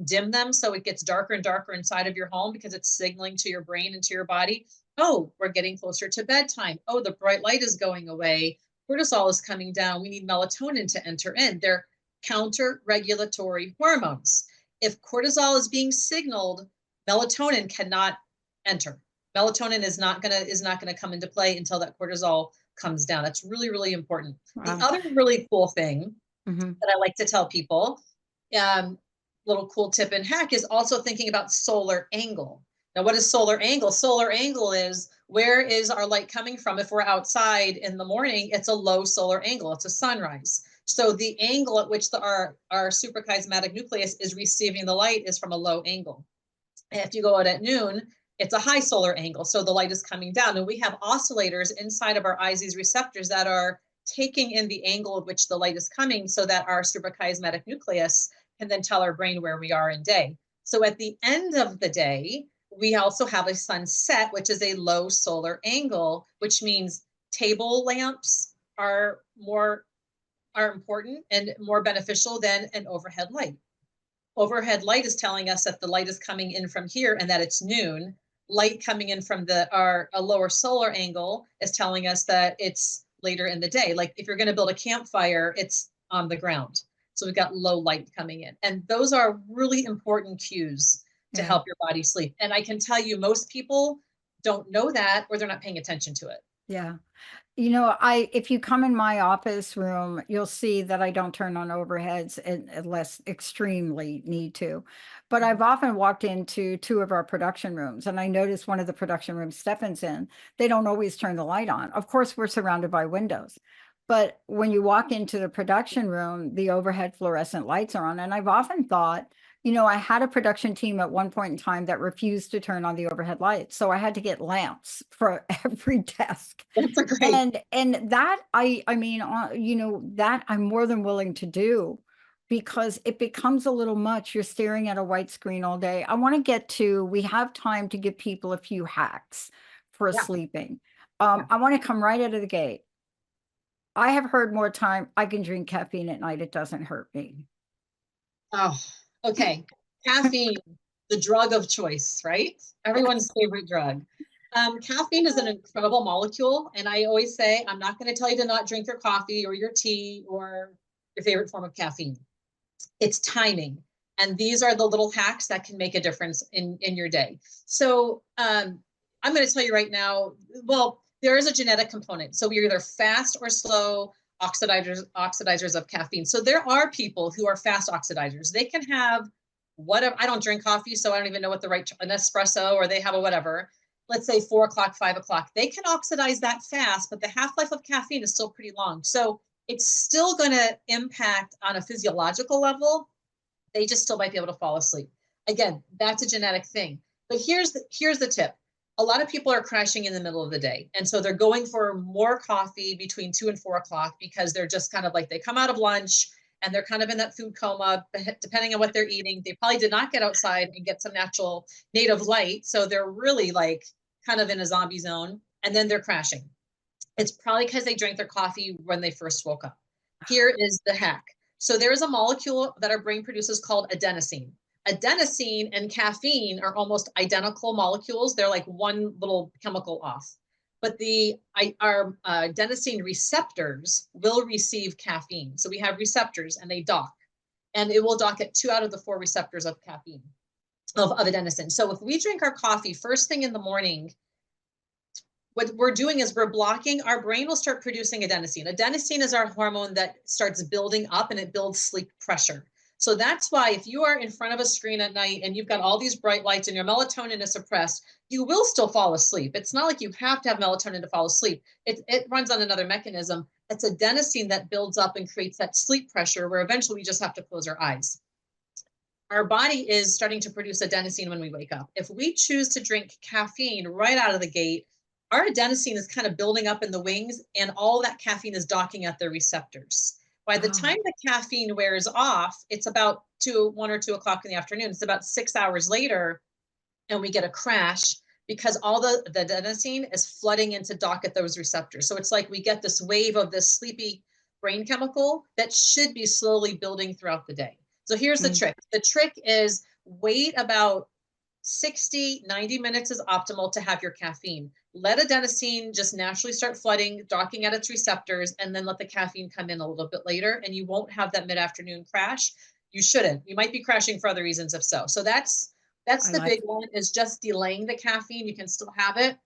dim them so it gets darker and darker inside of your home because it's signaling to your brain and to your body, oh, we're getting closer to bedtime. Oh, the bright light is going away. Cortisol is coming down. We need melatonin to enter in. They're counter-regulatory hormones. If cortisol is being signaled, melatonin cannot enter. Melatonin is not gonna come into play until that cortisol comes down. That's really, really important. Wow. The other really cool thing that I like to tell people, little cool tip and hack, is also thinking about solar angle. Now, what is solar angle? Solar angle is where is our light coming from? If we're outside in the morning, it's a low solar angle. It's a sunrise. So the angle at which our suprachiasmatic nucleus is receiving the light is from a low angle. And if you go out at noon, it's a high solar angle. So the light is coming down. And we have oscillators inside of our eyes, these receptors that are taking in the angle at which the light is coming so that our suprachiasmatic nucleus can then tell our brain where we are in day. So at the end of the day, we also have a sunset, which is a low solar angle, which means table lamps are important and more beneficial than an overhead light. Overhead light is telling us that the light is coming in from here and that it's noon. Light coming in from a lower solar angle is telling us that it's later in the day. Like if you're going to build a campfire, it's on the ground. So we've got low light coming in. And those are really important cues to help your body sleep. And I can tell you, most people don't know that or they're not paying attention to it. Yeah. If you come in my office room, you'll see that I don't turn on overheads unless extremely need to. But I've often walked into two of our production rooms and I noticed one of the production rooms Stefan's in, they don't always turn the light on. Of course, we're surrounded by windows. But when you walk into the production room, the overhead fluorescent lights are on. And I've often thought, I had a production team at one point in time that refused to turn on the overhead lights. So I had to get lamps for every desk. That's a great. And that that I'm more than willing to do because it becomes a little much. You're staring at a white screen all day. I want to we have time to give people a few hacks for sleeping. I want to come right out of the gate. I have heard more time, I can drink caffeine at night. It doesn't hurt me. Oh, okay. Caffeine, the drug of choice, right? Everyone's favorite drug. Caffeine is an incredible molecule. And I always say, I'm not going to tell you to not drink your coffee or your tea or your favorite form of caffeine. It's timing. And these are the little hacks that can make a difference in your day. So I'm going to tell you right now, well, there is a genetic component. So we're either fast or slow oxidizers of caffeine. So there are people who are fast oxidizers. They can have whatever. I don't drink coffee, so I don't even know what an espresso, or they have a whatever. Let's say 4 o'clock, 5 o'clock. They can oxidize that fast, but the half-life of caffeine is still pretty long. So it's still going to impact on a physiological level. They just still might be able to fall asleep. Again, that's a genetic thing. But here's the tip. A lot of people are crashing in the middle of the day. And so they're going for more coffee between 2 and 4 o'clock because they're just kind of like, they come out of lunch and they're kind of in that food coma, depending on what they're eating. They probably did not get outside and get some natural native light. So they're really like kind of in a zombie zone, and then they're crashing. It's probably because they drank their coffee when they first woke up. Here is the hack. So there is a molecule that our brain produces called adenosine. Adenosine and caffeine are almost identical molecules. They're like one little chemical off. But our adenosine receptors will receive caffeine. So we have receptors and they dock. And it will dock at 2 out of the 4 receptors of caffeine, of adenosine. So if we drink our coffee first thing in the morning, what we're doing is we're blocking, our brain will start producing adenosine. Adenosine is our hormone that starts building up and it builds sleep pressure. So that's why if you are in front of a screen at night and you've got all these bright lights and your melatonin is suppressed, you will still fall asleep. It's not like you have to have melatonin to fall asleep. It runs on another mechanism. It's adenosine that builds up and creates that sleep pressure where eventually we just have to close our eyes. Our body is starting to produce adenosine when we wake up. If we choose to drink caffeine right out of the gate, our adenosine is kind of building up in the wings and all that caffeine is docking at the receptors. By the time the caffeine wears off, it's about 1 or 2 o'clock in the afternoon. It's about 6 hours later and we get a crash because all the adenosine is flooding into dock at those receptors. So it's like we get this wave of this sleepy brain chemical that should be slowly building throughout the day. So here's the trick. The trick is wait about 60, 90 minutes is optimal to have your caffeine. Let adenosine just naturally start flooding, docking at its receptors, and then let the caffeine come in a little bit later, and you won't have that mid-afternoon crash. You shouldn't. You might be crashing for other reasons if so. So that's the big one, is just delaying the caffeine. You can still have it,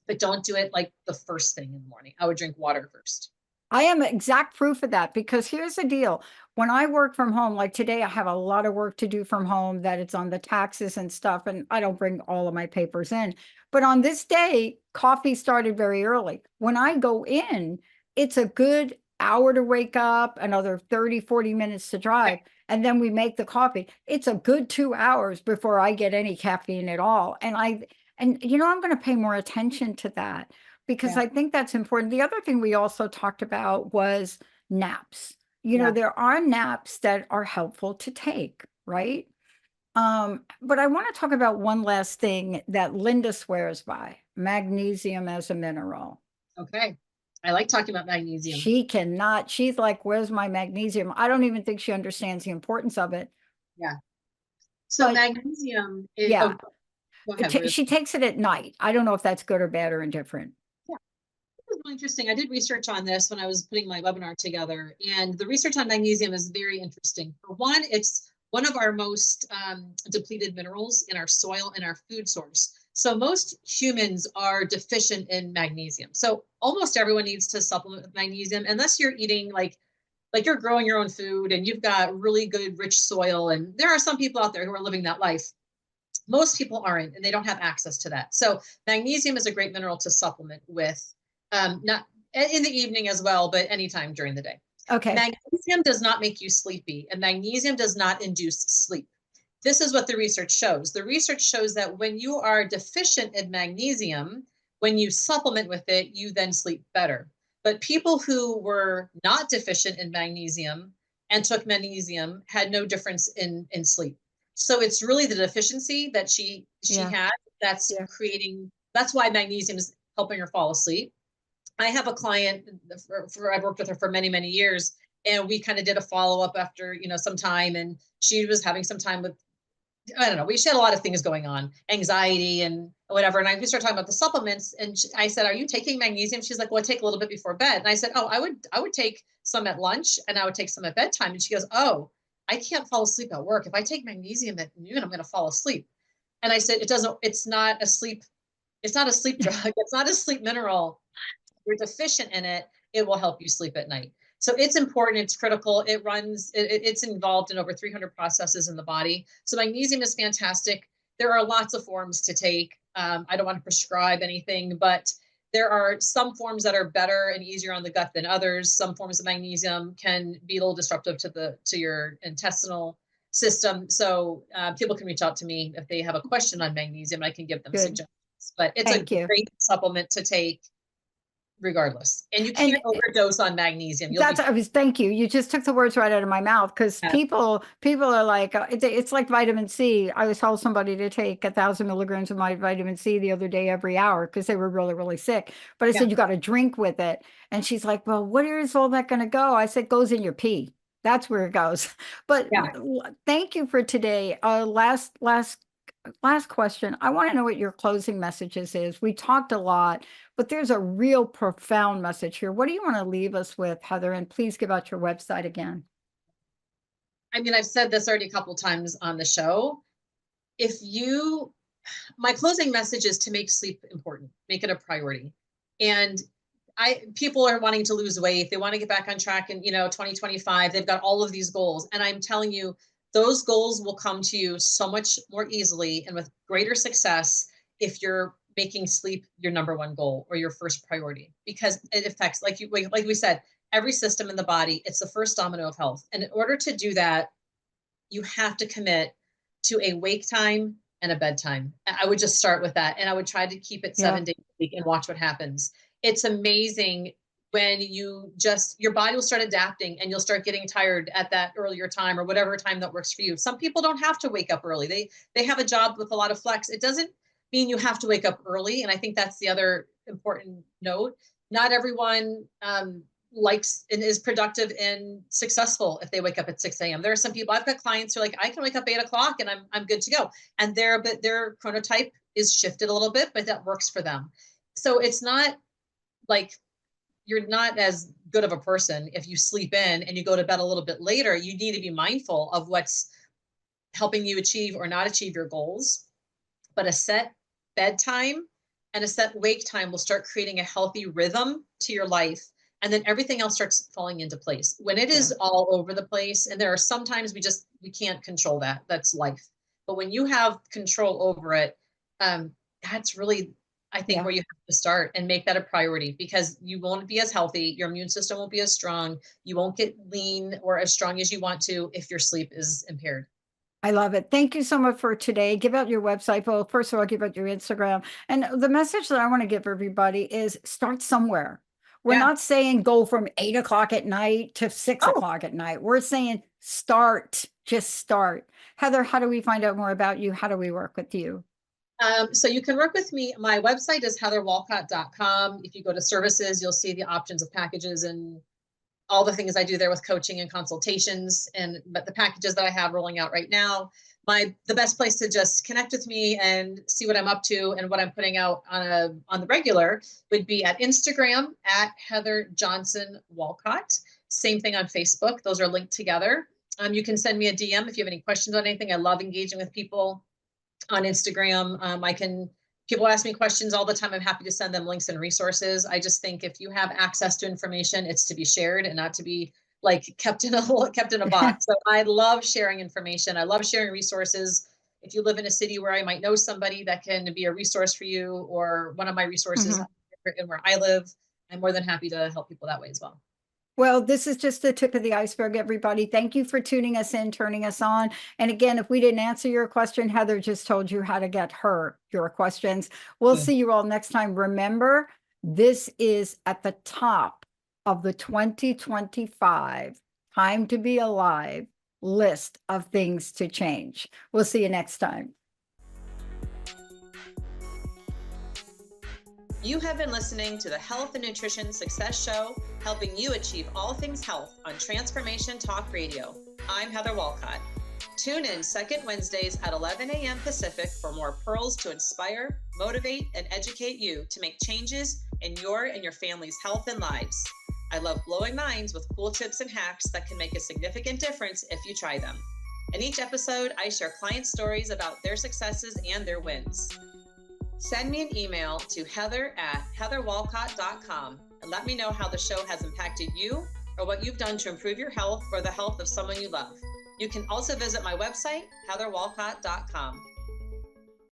but don't do it like the first thing in the morning. I would drink water first. I am exact proof of that, because here's the deal. When I work from home, like today, I have a lot of work to do from home, that it's on the taxes and stuff, and I don't bring all of my papers in. But on this day, coffee started very early. When I go in, it's a good hour to wake up, another 30, 40 minutes to drive, and then we make the coffee. It's a good 2 hours before I get any caffeine at all. And I'm going to pay more attention to that, because I think that's important. The other thing we also talked about was naps. There are naps that are helpful to take, right? But I want to talk about one last thing that Linda swears by: magnesium as a mineral. Okay. I like talking about magnesium. She's like, where's my magnesium? I don't even think she understands the importance of it. Yeah. So magnesium is, yeah. Go ahead, she takes it at night. I don't know if that's good or bad or indifferent. It was really interesting. I did research on this when I was putting my webinar together, and the research on magnesium is very interesting. For one, it's one of our most depleted minerals in our soil and our food source. So most humans are deficient in magnesium. So almost everyone needs to supplement with magnesium, unless you're eating like you're growing your own food and you've got really good, rich soil. And there are some people out there who are living that life. Most people aren't, and they don't have access to that. So magnesium is a great mineral to supplement with. Not in the evening as well, but anytime during the day. Okay. Magnesium does not make you sleepy, and magnesium does not induce sleep. This is what the research shows. The research shows that when you are deficient in magnesium, when you supplement with it, you then sleep better. But people who were not deficient in magnesium and took magnesium had no difference in sleep. So it's really the deficiency that she had that's creating. That's why magnesium is helping her fall asleep. I have a client, I've worked with her for many, many years, And we kind of did a follow-up after, some time, and she was having some time with, I don't know, she had a lot of things going on, anxiety and whatever. And we started talking about the supplements, and I said, "Are you taking magnesium?" She's like, "Well, I take a little bit before bed." And I said, "Oh, I would take some at lunch, and I would take some at bedtime." And she goes, "Oh, I can't fall asleep at work. If I take magnesium at noon, I'm going to fall asleep." And I said, it's not a sleep drug. It's not a sleep mineral. You're deficient in it. It will help you sleep at night. So it's important. It's critical. It's involved in over 300 processes in the body. So magnesium is fantastic. There are lots of forms to take. I don't want to prescribe anything, but there are some forms that are better and easier on the gut than others. Some forms of magnesium can be a little disruptive to your intestinal system. So people can reach out to me if they have a question on magnesium. I can give them suggestions. But it's Thank a you. great supplement to take regardless. And you can't overdose on magnesium. Thank you. You just took the words right out of my mouth, because people are like, it's like vitamin C. I was told somebody to take 1,000 milligrams of my vitamin C the other day every hour because they were really, really sick. But I said, you got to drink with it. And she's like, well, where is all that going to go? I said, goes in your pee. That's where it goes. But thank you for today. Last question. I want to know what your closing messages is. We talked a lot, but there's a real profound message here. What do you want to leave us with, Heather? And please give out your website again. I mean, I've said this already a couple of times on the show. My closing message is to make sleep important, make it a priority. And people are wanting to lose weight. They want to get back on track in, 2025. They've got all of these goals. And I'm telling you, those goals will come to you so much more easily and with greater success if you're making sleep your number one goal or your first priority, because it affects, like we said, every system in the body. It's the first domino of health. And in order to do that, you have to commit to a wake time and a bedtime. I would just start with that. And I would try to keep it 7 days a week and watch what happens. It's amazing when your body will start adapting and you'll start getting tired at that earlier time or whatever time that works for you. Some people don't have to wake up early. They have a job with a lot of flex. It doesn't mean you have to wake up early. And I think that's the other important note. Not everyone likes and is productive and successful if they wake up at 6 a.m. There are some people, I've got clients who are like, I can wake up 8 o'clock and I'm good to go. And their chronotype is shifted a little bit, but that works for them. So it's not like you're not as good of a person if you sleep in and you go to bed a little bit later. You need to be mindful of what's helping you achieve or not achieve your goals. But a set bedtime and a set wake time will start creating a healthy rhythm to your life. And then everything else starts falling into place. When it is all over the place, and there are sometimes we can't control that. That's life. But when you have control over it, that's really, I think, where you have to start and make that a priority, because you won't be as healthy. Your immune system won't be as strong. You won't get lean or as strong as you want to if your sleep is impaired. I love it. Thank you so much for today. Give out your website. Well, first of all, give out your Instagram. And the message that I want to give everybody is start somewhere. We're not saying go from 8 o'clock at night to 6 o'clock at night. We're saying just start. Heather, how do we find out more about you? How do we work with you? So you can work with me. My website is heatherwolcott.com. If you go to services, you'll see the options of packages and all the things I do there with coaching and consultations, but the packages that I have rolling out right now. The best place to just connect with me and see what I'm up to and what I'm putting out on the regular would be at Instagram at Heather Johnson Wolcott. Same thing on Facebook. Those are linked together. You can send me a DM if you have any questions on anything. I love engaging with people on Instagram. People ask me questions all the time. I'm happy to send them links and resources. I just think if you have access to information, it's to be shared and not to be like kept in a box. So I love sharing information. I love sharing resources. If you live in a city where I might know somebody that can be a resource for you, or one of my resources in where I live, I'm more than happy to help people that way as well. Well, this is just the tip of the iceberg, everybody. Thank you for tuning us in, turning us on. And again, if we didn't answer your question, Heather just told you how to get your questions. We'll see you all next time. Remember, this is at the top of the 2025 Time to Be Alive list of things to change. We'll see you next time. You have been listening to the Health and Nutrition Success Show, helping you achieve all things health on Transformation Talk Radio. I'm Heather Wolcott. Tune in second Wednesdays at 11 a.m. Pacific for more pearls to inspire, motivate, and educate you to make changes in your and your family's health and lives. I love blowing minds with cool tips and hacks that can make a significant difference if you try them. In each episode, I share client stories about their successes and their wins. Send me an email to heather@heatherwolcott.com and let me know how the show has impacted you or what you've done to improve your health or the health of someone you love. You can also visit my website, heatherwolcott.com.